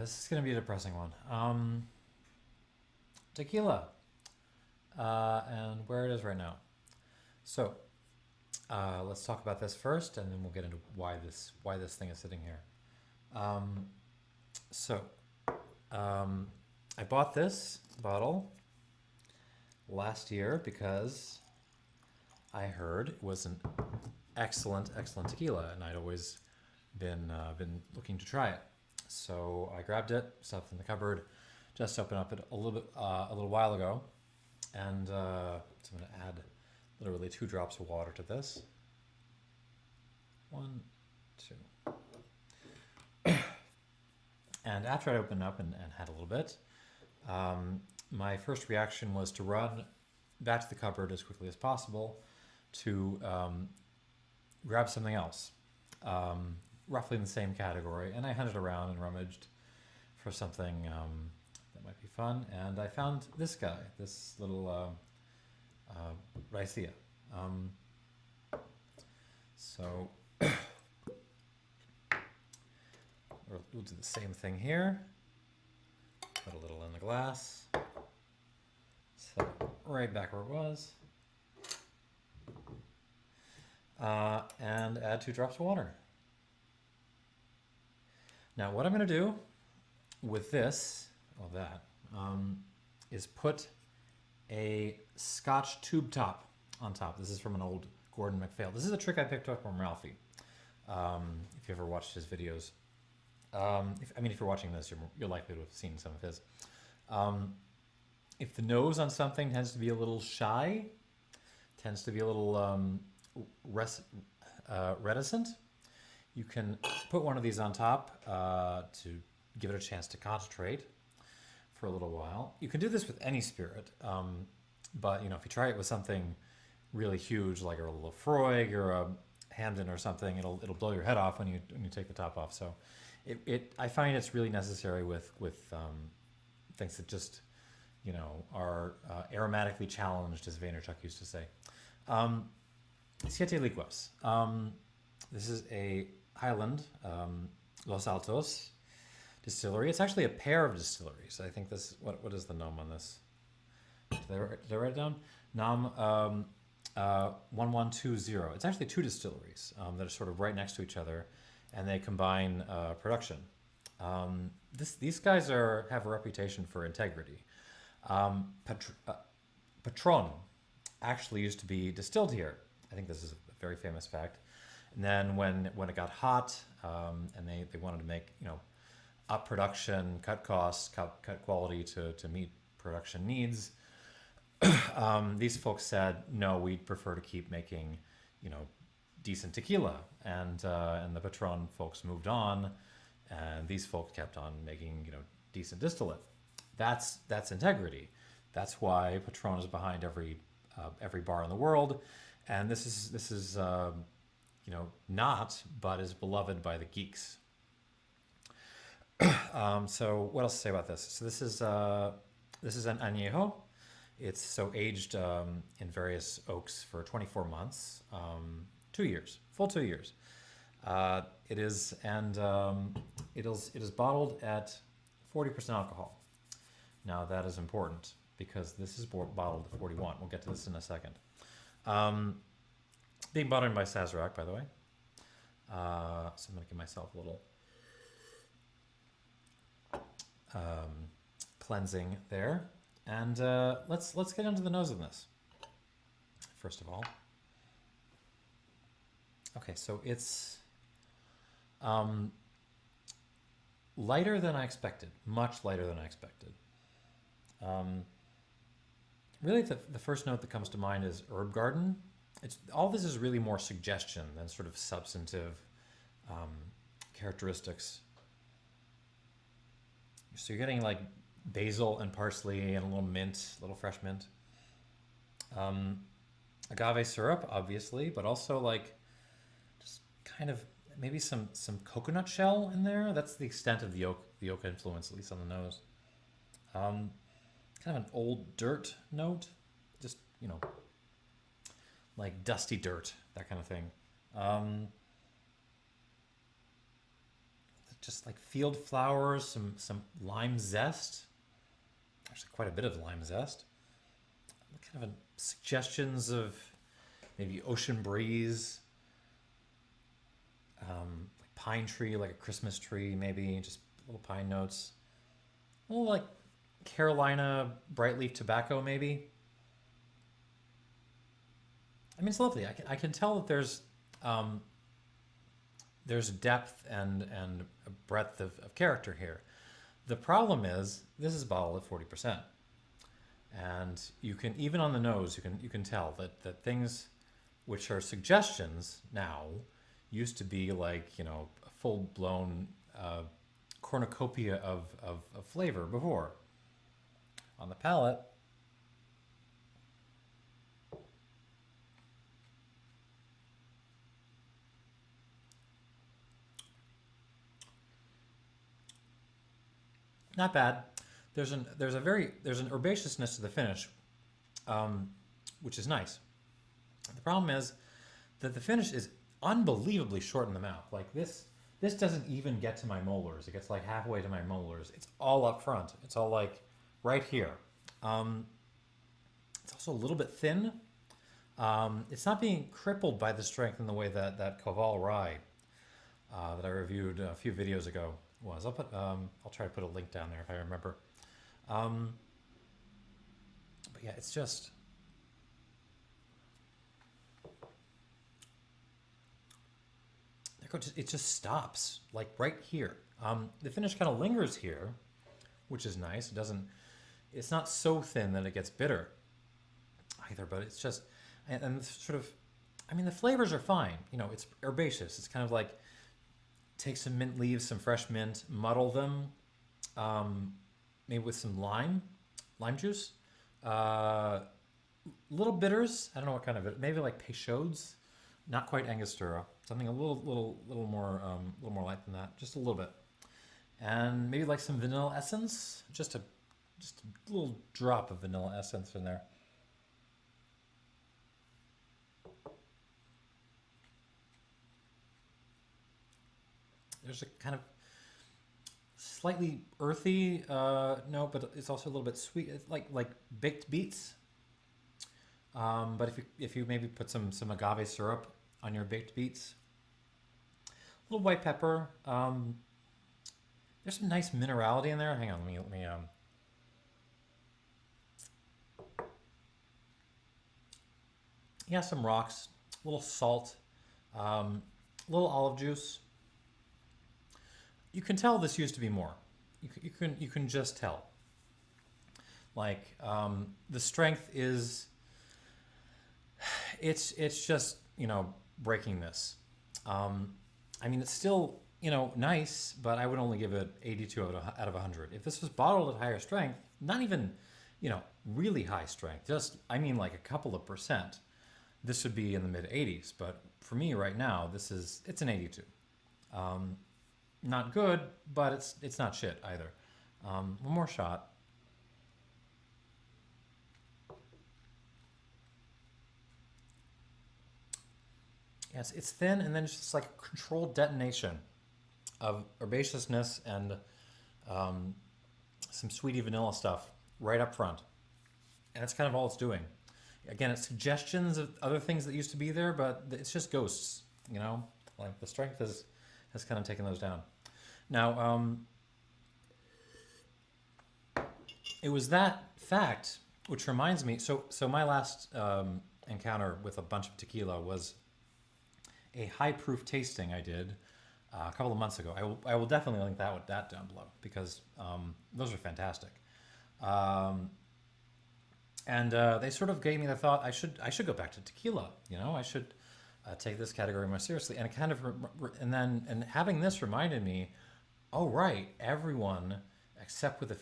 This is going to be a depressing one. Tequila, and where it is right now. So, let's talk about this first, and then we'll get into why this thing is sitting here. So, I bought this bottle last year because I heard it was an excellent tequila, and I'd always been looking to try it. So I grabbed it, stuffed it in the cupboard, just opened up it a little while ago, and so I'm going to add literally 2 drops of water to this. 1, 2. And after I opened up and had a little bit, my first reaction was to run back to the cupboard as quickly as possible to grab something else, roughly in the same category. And I hunted around and rummaged for something that might be fun. And I found this guy, this little Raicilla. So we'll do the same thing here. Put a little in the glass. Set it right back where it was. And add 2 drops of water. Now what I'm going to do with this, is put a Scotch tube top on top. This is from an old Gordon MacPhail. This is a trick I picked up from Ralphie. If you ever watched his videos. If you're watching this, you're likely to have seen some of his. If the nose on something tends to be a little shy, tends to be a little reticent, you can put one of these on top to give it a chance to concentrate for a little while. You can do this with any spirit, but if you try it with something really huge like a Lafroig or a Hamden or something, it'll blow your head off when you take the top off. So I find it's really necessary with things that just are aromatically challenged, as Vaynerchuk used to say. Siete Leguas. This is a Highland, Los Altos distillery. It's actually a pair of distilleries. I think this. What is the nom on this? Did I write it down? Nom 1120. It's actually 2 distilleries that are sort of right next to each other, and they combine production. These guys have a reputation for integrity. Patrón actually used to be distilled here. I think this is a very famous fact. And then when it got hot, and they wanted to make up production, cut costs, cut quality to meet production needs, these folks said no, we'd prefer to keep making decent tequila, and the Patrón folks moved on, and these folks kept on making decent distillate. That's integrity. That's why Patrón is behind every bar in the world, and this is not, but is beloved by the geeks. So what else to say about this? So this is an añejo. It's aged in various oaks for 24 months, 2 years, full 2 years. It is bottled at 40% alcohol. Now that is important because this is bottled at 41. We'll get to this in a second. Being bottled by Sazerac, by the way. So I'm going to give myself a little cleansing there. And let's get into the nose of this, first of all. Okay, so it's lighter than I expected, much lighter than I expected. Really, the first note that comes to mind is herb garden. All this is really more suggestion than sort of substantive characteristics. So you're getting like basil and parsley and a little mint, a little fresh mint. Agave syrup, obviously, but also like just kind of maybe some coconut shell in there. That's the extent of the oak influence, at least on the nose. Kind of an old dirt note, just like dusty dirt, that kind of thing. The just like field flowers, some lime zest. Actually, quite a bit of lime zest. Kind of suggestions of maybe ocean breeze, like pine tree, like a Christmas tree, maybe just little pine notes. A little like Carolina bright leaf tobacco, maybe. I mean, it's lovely. I can tell that there's depth and a breadth of character here. The problem is this is bottled at 40%, and you can, even on the nose, you can tell that things which are suggestions now used to be like, you know, a full blown cornucopia of flavor before. On the palate, not bad. There's an herbaceousness to the finish, which is nice. The problem is that the finish is unbelievably short in the mouth. Like this doesn't even get to my molars. It gets like halfway to my molars. It's all up front. It's all like right here. It's also a little bit thin. It's not being crippled by the strength in the way that Koval rye that I reviewed a few videos ago was. I'll try to put a link down there if I remember. But yeah, it's just. It just stops like right here. The finish kind of lingers here, which is nice. It's not so thin that it gets bitter either, but it's just, and sort of, I mean, the flavors are fine. You know, it's herbaceous. It's kind of like, take some mint leaves, some fresh mint, muddle them, maybe with some lime juice, little bitters. I don't know what kind of it. Maybe like Peychaud's, not quite Angostura. Something a little more light than that, just a little bit, and maybe like some vanilla essence, just a little drop of vanilla essence in there. There's a kind of slightly earthy note, but it's also a little bit sweet. It's like baked beets. But if you maybe put some agave syrup on your baked beets, a little white pepper. There's some nice minerality in there. Hang on, let me yeah, some rocks, a little salt, a little olive juice. You can tell this used to be more. You can just tell. Like the strength is. It's just, you know, breaking this. I mean, it's still, you know, nice, but I would only give it 82 out of 100. If this was bottled at higher strength, not even, you know, really high strength, just, I mean, like a couple of %, this would be in the mid 80s. But for me right now, it's an 82. Not good, but it's not shit either. One more shot. Yes, it's thin, and then it's just like a controlled detonation of herbaceousness and some sweetie vanilla stuff right up front. And that's kind of all it's doing. Again, it's suggestions of other things that used to be there, but it's just ghosts, you know? Like the strength has kind of taken those down. Now, it was that fact which reminds me, so my last encounter with a bunch of tequila was a high proof tasting I did a couple of months ago. I will definitely link that down below, because those are fantastic. And they sort of gave me the thought I should go back to tequila. You know, I should take this category more seriously. And it kind of and having this reminded me, oh right, everyone except with a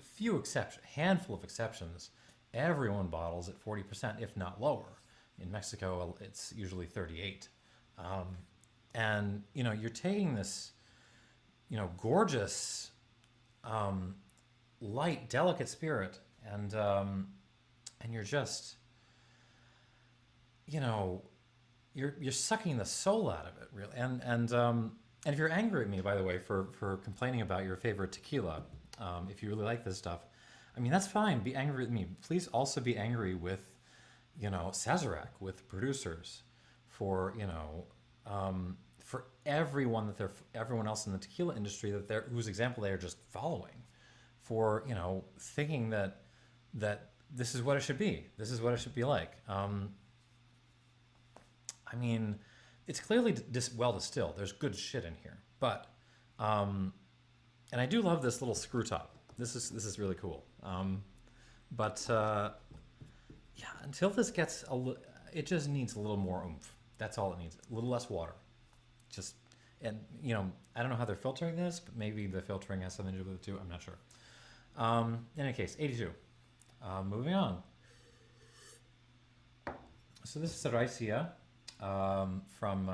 few exceptions, handful of exceptions, everyone bottles at 40%, if not lower. In Mexico, it's usually 38. And, you know, you're taking this, you know, gorgeous, light, delicate spirit, and you're just, you know, you're sucking the soul out of it, really. And And if you're angry at me, by the way, for complaining about your favorite tequila, if you really like this stuff, I mean, that's fine. Be angry with me. Please also be angry with, Sazerac, with producers, for, for everyone everyone else in the tequila industry whose example they are just following, for, thinking that this is what it should be. This is what it should be like. I mean, it's clearly well distilled. There's good shit in here, but and I do love this little screw top. This is really cool. But yeah, until this gets it just needs a little more oomph. That's all it needs. A little less water. Just and I don't know how they're filtering this, but maybe the filtering has something to do with it too. I'm not sure. In any case, 82. Moving on. So this is a Raicilla from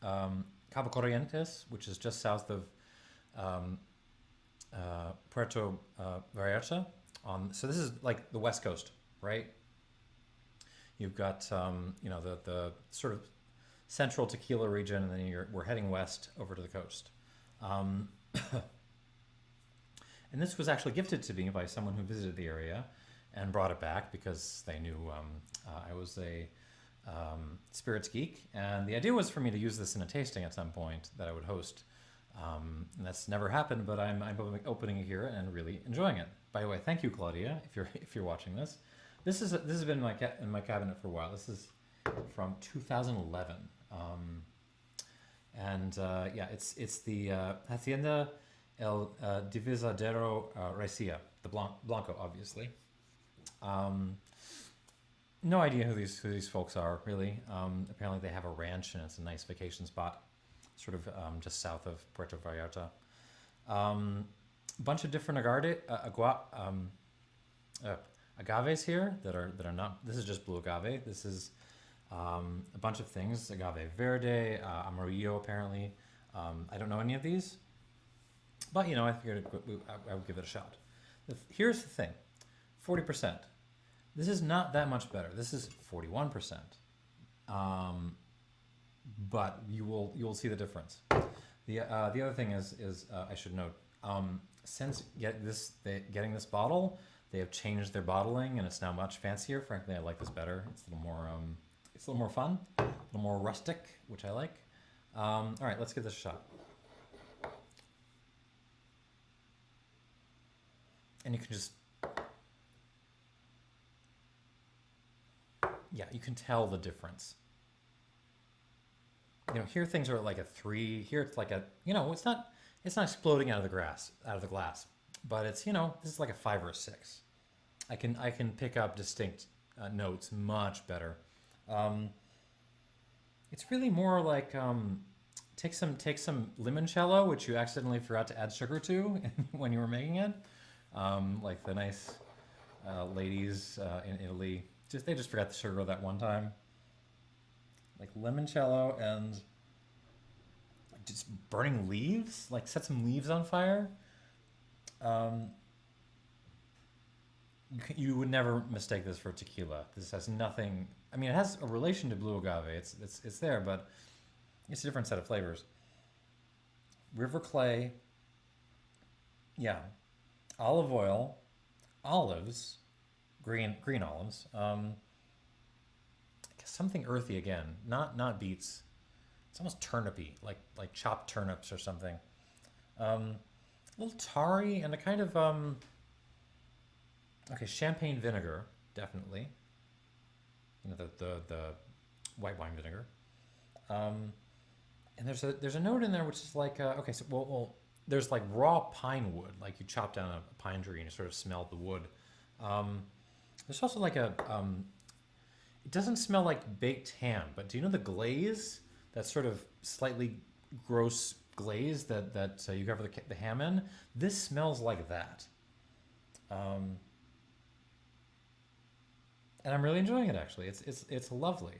Cabo Corrientes, which is just south of Puerto Vallarta. So this is like the west coast, right? You've got the sort of central tequila region, and then we're heading west over to the coast. And this was actually gifted to me by someone who visited the area and brought it back because they knew I was a spirits geek, and the idea was for me to use this in a tasting at some point that I would host. And that's never happened, but I'm opening it here and really enjoying it. By the way, thank you, Claudia, if you're watching this. This has been in my cabinet for a while. This is from 2011, and yeah, it's the Hacienda Divisadero Raicilla, the Blanco, obviously. No idea who these folks are, really. Apparently they have a ranch, and it's a nice vacation spot, sort of just south of Puerto Vallarta. Bunch of different agaves here that are not. This is just blue agave. This is a bunch of things: agave verde, amarillo, apparently. I don't know any of these, but I figured I would give it a shot. Here's the thing: 40%. This is not that much better. This is 41%. But you will see the difference. The other thing is I should note, since getting this bottle, they have changed their bottling and it's now much fancier. Frankly, I like this better. It's a little more fun, a little more rustic, which I like. All right, let's give this a shot. And you can just, yeah, you can tell the difference. Here things are like a 3. Here it's like a, it's not exploding out of the glass, but it's, this is like a 5 or a 6. I can pick up distinct notes much better. It's really more like take some limoncello, which you accidentally forgot to add sugar to when you were making it, like the nice ladies in Italy. They just forgot the sugar that one time. Like limoncello and just burning leaves, like set some leaves on fire. You would never mistake this for tequila. This has nothing. I mean, it has a relation to blue agave. It's there, but it's a different set of flavors. River clay. Yeah, olive oil, olives, green olives. Something earthy again, not beets. It's almost turnipy, like chopped turnips or something. A little tarry and a kind of champagne vinegar, definitely. The white wine vinegar. And there's a note in there which is like there's like raw pine wood, like you chop down a pine tree and you sort of smell the wood. There's also like a it doesn't smell like baked ham, but do you know the glaze? That sort of slightly gross glaze that you cover the ham in? This smells like that. And I'm really enjoying it, actually. It's lovely.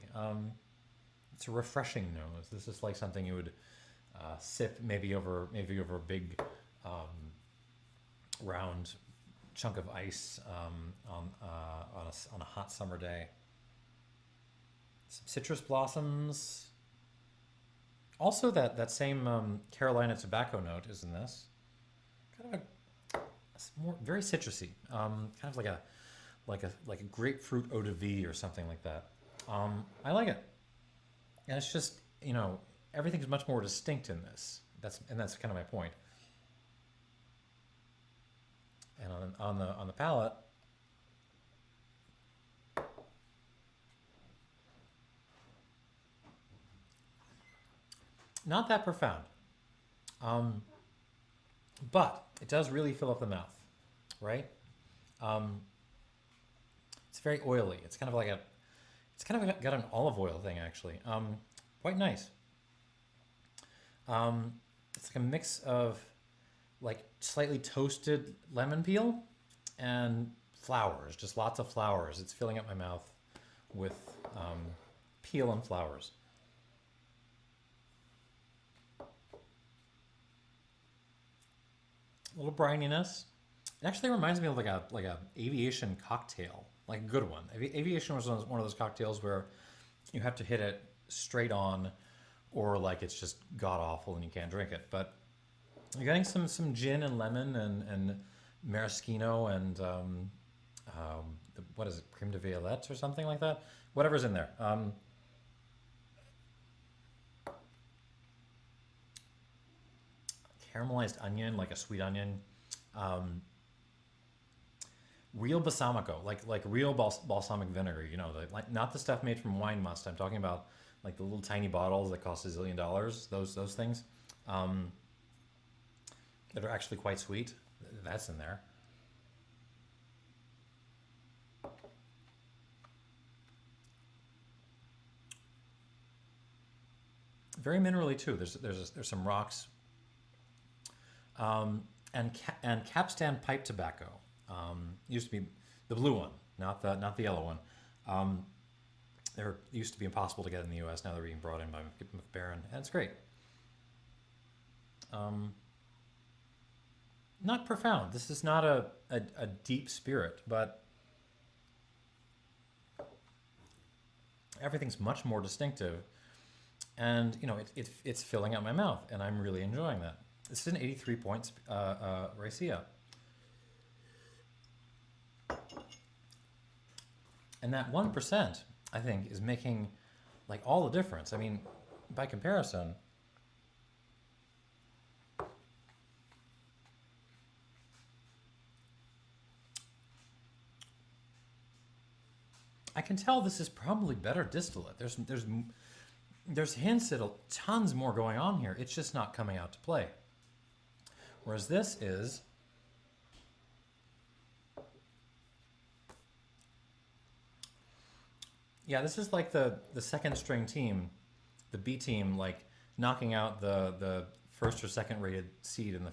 It's a refreshing nose. This is like something you would sip maybe over a big round chunk of ice on a hot summer day. Some citrus blossoms. Also, that same Carolina tobacco note is in this. Kind of more very citrusy. Kind of like a grapefruit eau de vie or something like that. I like it, and it's just everything's much more distinct in this. That's kind of my point. And on the palate, not that profound, um, but it does really fill up the mouth, right? Um, it's very oily. It's kind of got an olive oil thing actually. Quite nice. It's like a mix of like slightly toasted lemon peel and flowers, just lots of flowers. It's filling up my mouth with peel and flowers. A little brininess. It actually reminds me of like a aviation cocktail, like a good one. Aviation was one of those cocktails where you have to hit it straight on, or like it's just god awful and you can't drink it. But you're getting some gin and lemon and maraschino and what is it, creme de violette or something like that. Whatever's in there. Caramelized onion, like a sweet onion. Um, Real balsamico, like real balsamic vinegar. Like not the stuff made from wine must. I'm talking about like the little tiny bottles that cost $1 zillion. Those things um, that are actually quite sweet. That's in there. Very minerally too. There's some rocks and capstan pipe tobacco. Used to be the blue one, not the yellow one. Um, they used to be impossible to get in the U.S. Now they're being brought in by McBaron, and it's great. Um, Not profound. This is not a deep spirit, but everything's much more distinctive, and it's filling out my mouth, and I'm really enjoying that. This is an 83 points Raicilla. And that 1%, I think, is making like all the difference. I mean, by comparison, I can tell this is probably better distillate. There's hints at tons more going on here. It's just not coming out to play. Whereas this is, yeah, this is like the second string team, the B team, like knocking out the first or second rated seed in the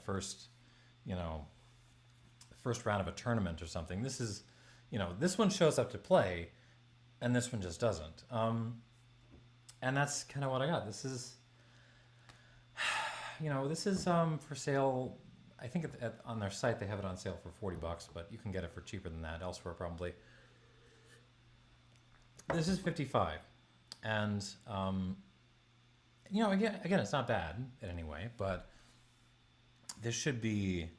you know, first round of a tournament or something. This is, this one shows up to play, and this one just doesn't. And that's kind of what I got. This is, this is for sale. I think on their site they have it on sale for $40, but you can get it for cheaper than that elsewhere probably. This is 55, and again, it's not bad in any way, but this should be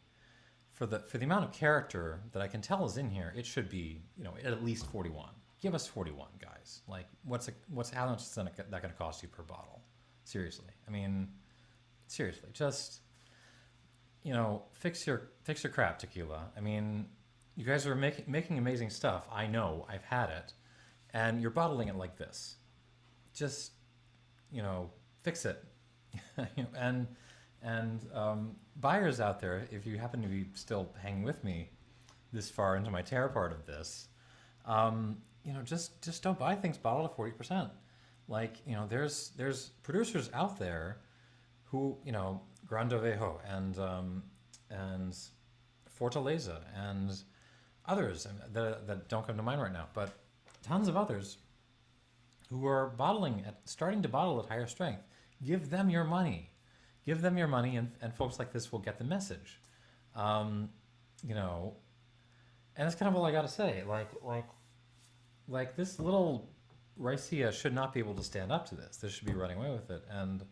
for the amount of character that I can tell is in here. It should be at least 41. Give us 41, guys. Like, how much is that going to cost you per bottle? Seriously, I mean, seriously, just fix your crap, tequila. I mean, you guys are making amazing stuff. I know, I've had it. And you're bottling it like this. Just, fix it. and buyers out there, if you happen to be still hanging with me this far into my terror part of this, just don't buy things bottled at 40%. Like, there's producers out there who, Gran Dovejo and Fortaleza and others that don't come to mind right now, but tons of others who are starting to bottle at higher strength. Give them your money. Give them your money, and folks like this will get the message. And that's kind of all I got to say. Like this little Raicilla should not be able to stand up to this. This should be running away with it. And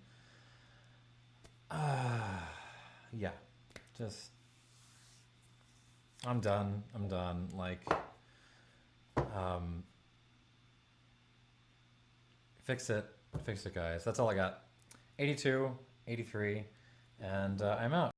Yeah, just I'm done. Like, fix it, guys. That's all I got. 82, 83, and I'm out.